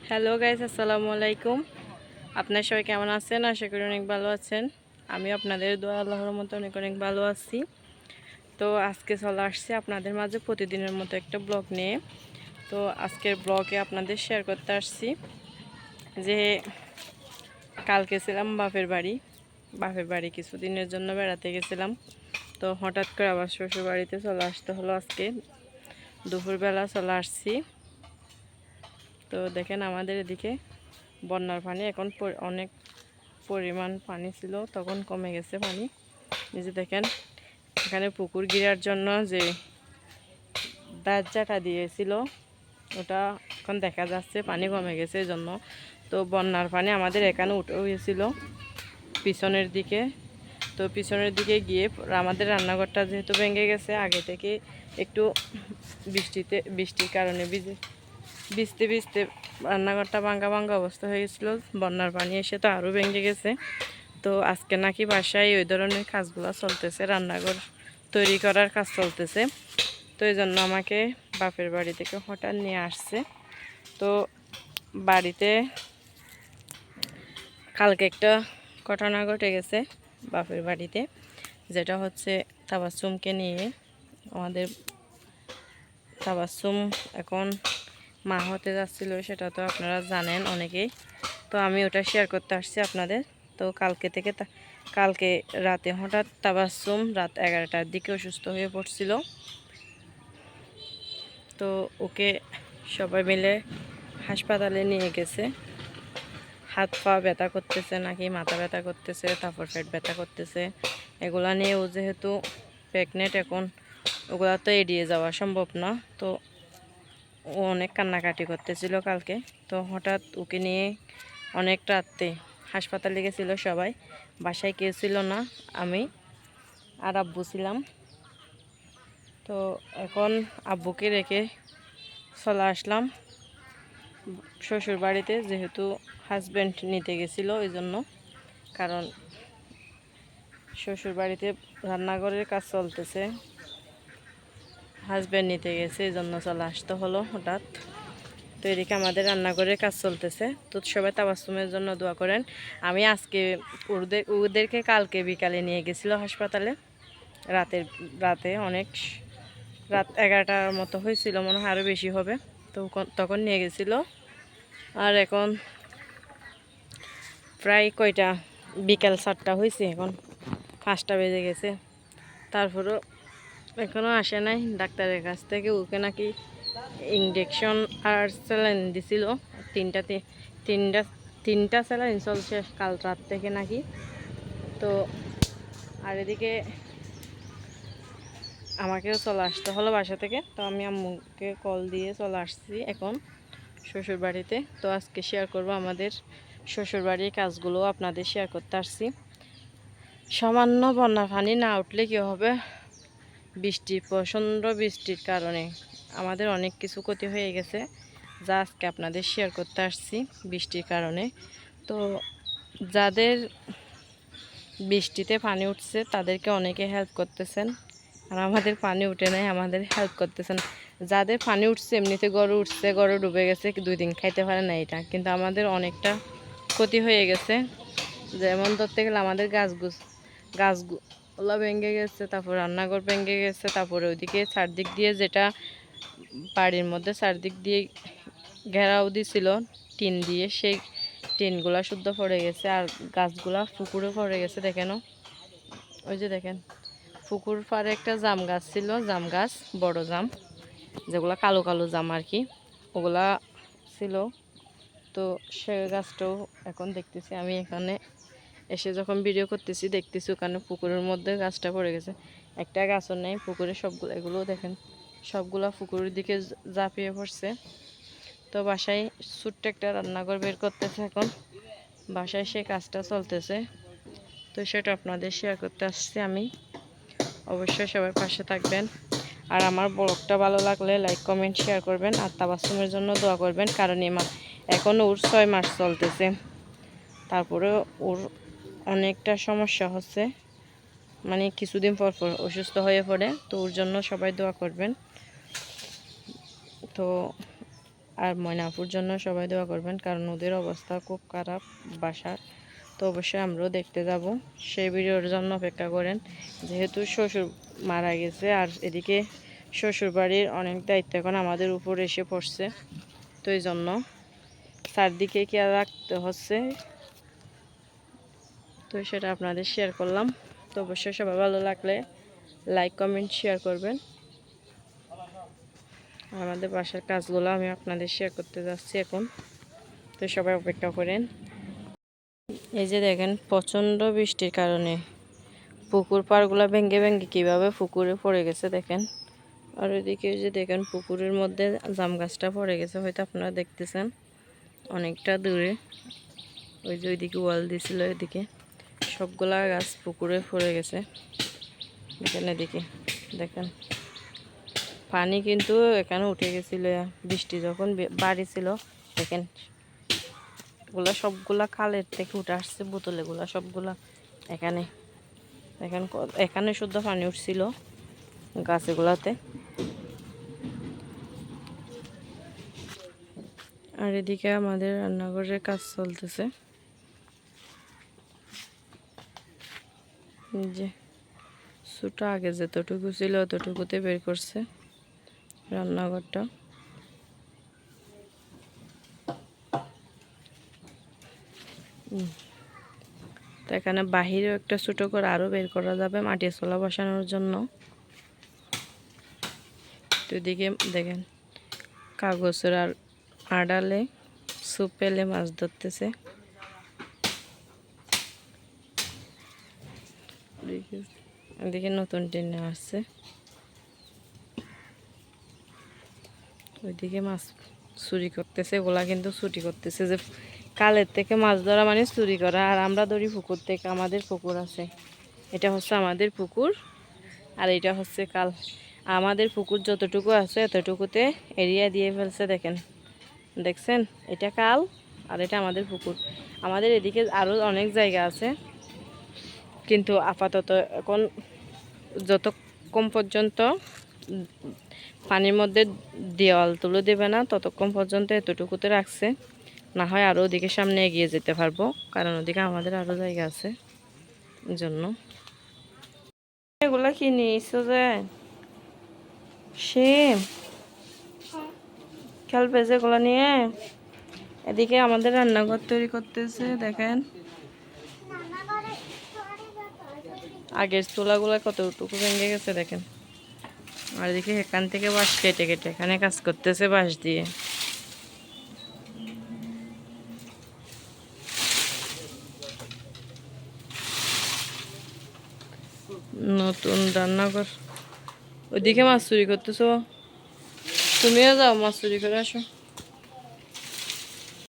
Hello guys, আসসালামু আলাইকুম। আপনার সবাই কেমন আছেন? আশা করি অনেক ভালো আছেন। আমি আপনাদের দোয়া আল্লাহর মতো অনেক অনেক ভালো আছি। তো আজকে চলে আসছি আপনাদের মাঝে প্রতিদিনের মতো একটা ব্লগ নিয়ে। তো আজকের ব্লগে আপনাদের শেয়ার করতে আসছি যে কালকে ছিলাম বাপের বাড়ি কিছুদিনের জন্য বেড়াতে গেছিলাম। তো হঠাৎ করে আবার শ্বশুর বাড়িতে চলে আসতে হলো। আজকে দুপুরবেলা চলে আসছি। তো দেখেন আমাদের এদিকে বন্যার পানি এখন অনেক পরিমাণ পানি ছিল, তখন কমে গেছে পানি। এই যে দেখেন এখানে পুকুর গিরার জন্য যে দাজ্জাটা দিয়েছিল ওটা এখন দেখা যাচ্ছে পানি কমে গেছে এই জন্য। তো বন্যার পানি আমাদের এখানে উঠে হয়েছিল পিছনের দিকে। তো পিছনের দিকে গিয়ে আমাদের রান্নাঘরটা যেহেতু ভেঙে গেছে আগে থেকে একটু বৃষ্টির কারণে ভিজতে ভিজতে রান্নাঘরটা ভাঙ্গা ভাঙ্গা অবস্থা হয়ে গেছিলো। বন্যার পানি এসে তো আরও ভেঙে গেছে। তো আজকে নাকি বাসায় ওই ধরনের কাজগুলো চলতেছে, রান্নাঘর তৈরি করার কাজ চলতেছে। তো এই জন্য আমাকে বাপের বাড়ি থেকে হঠাৎ নিয়ে আসছে। তো বাড়িতে কালকে একটা ঘটনা ঘটে গেছে বাপের বাড়িতে, যেটা হচ্ছে তাবাসসুমকে নিয়ে। আমাদের তাবাসসুম এখন মা হতে যাচ্ছিল, সেটা তো আপনারা জানেন অনেকেই। তো আমি ওটা শেয়ার করতে আসছি আপনাদের। তো কালকে রাতে হঠাৎ তাবাসসুম রাত 11টার দিকে অসুস্থ হয়ে পড়ছিল। তো ওকে সবাই মিলে হাসপাতালে নিয়ে গেছে। হাত পা ব্যথা করতেছে, নাকি মাথা ব্যথা করতেছে, তারপর পেট ব্যথা করতেছে। এগুলা নিয়ে ও যেহেতু প্রেগনেন্ট, এখন ওগুলা তো এড়িয়ে যাওয়া সম্ভব না। তো ও অনেক কান্নাকাটি করতেছিল কালকে। তো হঠাৎ ওকে নিয়ে অনেক রাতে হাসপাতালে গেছিল সবাই, বাসায় কেউ ছিল না, আমি আর আব্বু ছিলাম। তো এখন আব্বুকে রেখে চলে আসলাম শ্বশুর বাড়িতে, যেহেতু হাজব্যান্ড নিতে গেছিল ওই জন্য। কারণ শ্বশুর বাড়িতে রান্নাঘরের কাজ চলতেছে, হাজব্যান্ড নিতে গেছে, এই জন্য চলে আসতে হলো হঠাৎ। তো এদিকে আমাদের রান্নাঘরের কাজ চলতেছে। তো সবাই তাবাসসুমের জন্য দোয়া করেন। আমি আজকে ওদেরকে কালকে বিকালে নিয়ে গেছিল হাসপাতালে, রাতে অনেক রাত 11টার মতো হয়েছিল, মনে হয় আরও বেশি হবে। তো তখন নিয়ে গেছিল। আর এখন প্রায় কয়টা বিকাল 7টা হয়েছে, এখন 5টা বেজে গেছে। তারপরেও এখনও আসে নাই ডাক্তারের কাছ থেকে। ওকে নাকি ইঞ্জেকশন আর স্যালাইন দিছিল, তিনটা তিনটা স্যালাইন চলছে কাল রাত থেকে নাকি। তো আর এদিকে আমাকেও চলে আসতে হলো বাসা থেকে। তো আমি আম্মুকে কল দিয়ে চলে আসছি এখন শ্বশুর বাড়িতে। তো আজকে শেয়ার করব আমাদের শ্বশুর বাড়ির কাজগুলো আপনাদের শেয়ার করতে আসছি। সামান্য বন্যা পানি না উঠলে কী হবে, প্রচণ্ড বৃষ্টির কারণে আমাদের অনেক কিছু ক্ষতি হয়ে গেছে, যা আজকে আপনাদের শেয়ার করতে আসছি বৃষ্টির কারণে। তো যাদের বৃষ্টিতে পানি উঠছে তাদেরকে অনেকে হেল্প করতেছেন, আর আমাদের পানি উঠে নাই, আমাদের হেল্প করতেছেন। যাদের পানি উঠছে এমনিতে গরু উঠছে, গরু ডুবে গেছে, 2 দিন খাইতে পারে না এটা, কিন্তু আমাদের অনেকটা ক্ষতি হয়ে গেছে। যেমন ধরতে গেলে আমাদের গাছগুলো ভেঙে গেছে, তারপর রান্নাঘর ভেঙে গেছে, তারপরে ওইদিকে চারদিক দিয়ে যেটা বাড়ির মধ্যে চারদিক দিয়ে ঘেরাও দিছিল টিন দিয়ে, সেই টিনগুলা শুদ্ধ পড়ে গেছে। আর গাছগুলা পুকুরে পড়ে গেছে। দেখেন, ওই যে দেখেন পুকুর পাড়ে একটা জাম গাছ ছিল, জাম গাছ, বড় জাম, যেগুলা কালো কালো জাম আর কি, ওগুলা ছিল। তো সে গাছটাও এখন দেখতেছি আমি, এখানে এসে যখন ভিডিও করতেছি দেখতেছি ওখানে পুকুরের মধ্যে গাছটা পড়ে গেছে। একটা গাছও নেই পুকুরে, সবগুলো এগুলো দেখেন সবগুলা পুকুরের দিকে ঝাঁপিয়ে পড়ছে। তো বাসায় ছোট্ট একটা রান্নাঘর বের করতেছে এখন, বাসায় সে কাজটা চলতেছে। তো সেটা আপনাদের শেয়ার করতে আসছি আমি। অবশ্যই সবার পাশে থাকবেন, আর আমার ব্লগটা ভালো লাগলে লাইক কমেন্ট শেয়ার করবেন, আর তাবাসসুমের জন্য দোয়া করবেন। কারণ এখন ওর 6 মাস চলতেছে, তারপরে ওর অনেকটা সমস্যা হচ্ছে, মানে কিছুদিন পর পর অসুস্থ হয়ে পড়ে। তো ওর জন্য সবাই দোয়া করবেন। তো আর ময়নাপুর জন্য সবাই দোয়া করবেন, কারণ ওদের অবস্থা খুব খারাপ বাসার। তো অবশ্যই আমরাও দেখতে যাব, সেই ভিডিওর জন্য অপেক্ষা করেন। যেহেতু শ্বশুর মারা গেছে আর এদিকে শ্বশুর বাড়ির অনেক দায়িত্ব এখন আমাদের উপর এসে পড়ছে, তো এই জন্য চারদিকে খেয়াল রাখতে হচ্ছে। তো সেটা আপনাদের শেয়ার করলাম। তো অবশ্যই সবাই ভালো লাগলে লাইক কমেন্ট শেয়ার করবেন। আমাদের বাসার কাজগুলো আমি আপনাদের শেয়ার করতে যাচ্ছি এখন, তো সবাই অপেক্ষা করেন। এই যে দেখেন প্রচণ্ড বৃষ্টির কারণে পুকুর পাড়গুলো ভেঙে ভেঙে কীভাবে পুকুরে পড়ে গেছে দেখেন। আর ওইদিকে যে দেখেন পুকুরের মধ্যে জাম গাছটা পড়ে গেছে, হয়তো আপনারা দেখতেছেন অনেকটা দূরে। ওই যে ওইদিকে ওয়াল দিয়েছিল, এদিকে সবগুলা গাছ পুকুরে পড়ে গেছে। দেখেন এদিকে দেখেন পানি কিন্তু এখানে উঠে গেছিল বৃষ্টি যখন বাড়ি ছিল। দেখেন এগুলা সবগুলা খালের থেকে উঠে আসছে, বোতল এগুলা সবগুলা এখানে দেখেন, এখানে শুদ্ধ পানি উঠছিল গাছগুলাতে। আর এদিকে আমাদের রান্নাঘরের কাজ চলতেছে। যে ছোট আগে যতটুকু ছিল অতটুকুতে বের করছে রান্নাঘরটা। তো এখানে বাহিরেও একটা ছোট করে আরও বের করা যাবে মাটির চোলা বসানোর জন্য। তো এদিকে দেখেন কাগজের আর আড়ালে সুপেলে মাছ ধরতেছে। এদিকে নতুন টেনে আসছে, ওইদিকে মাছ চুরি করতেছে। ওগুলা কিন্তু চুরি করতেছে, যে কালের থেকে মাছ ধরা মানে চুরি করা। আর আমরা ধরি পুকুর থেকে, আমাদের পুকুর আছে, এটা হচ্ছে আমাদের পুকুর। আর এটা হচ্ছে কাল। আমাদের পুকুর যতটুকু আছে এতটুকুতে এরিয়া দিয়ে ফেলছে দেখেন, দেখছেন এটা কাল আর এটা আমাদের পুকুর। আমাদের এদিকে আরও অনেক জায়গা আছে, কিন্তু আপাতত এখন যত কম পর্যন্ত পানির মধ্যে দেওয়াল তুলে দেবে না ততক্ষণ পর্যন্ত এতটুকুতে রাখছে। না হয় আরও ওদিকে সামনে এগিয়ে যেতে পারবো, কারণ ওদিকে আমাদের আরও জায়গা আছে জন্য। এগুলা কি নিয়েছো যে শিম খেলবে যেগুলো নিয়ে? এদিকে আমাদের রান্নাঘর তৈরি করতেছে দেখেন, আগের চুলাগুলা কতটুকু ভেঙে গেছে দেখেন। আর এদিকে এখান থেকে বাঁশ কেটে কেটে এখানে কাজ করতেছে বাঁশ দিয়ে। নতুন রান্নাঘর। ওইদিকে মাছ চুরি করতেছো, তুমিও যাও মাছ চুরি করে আসো।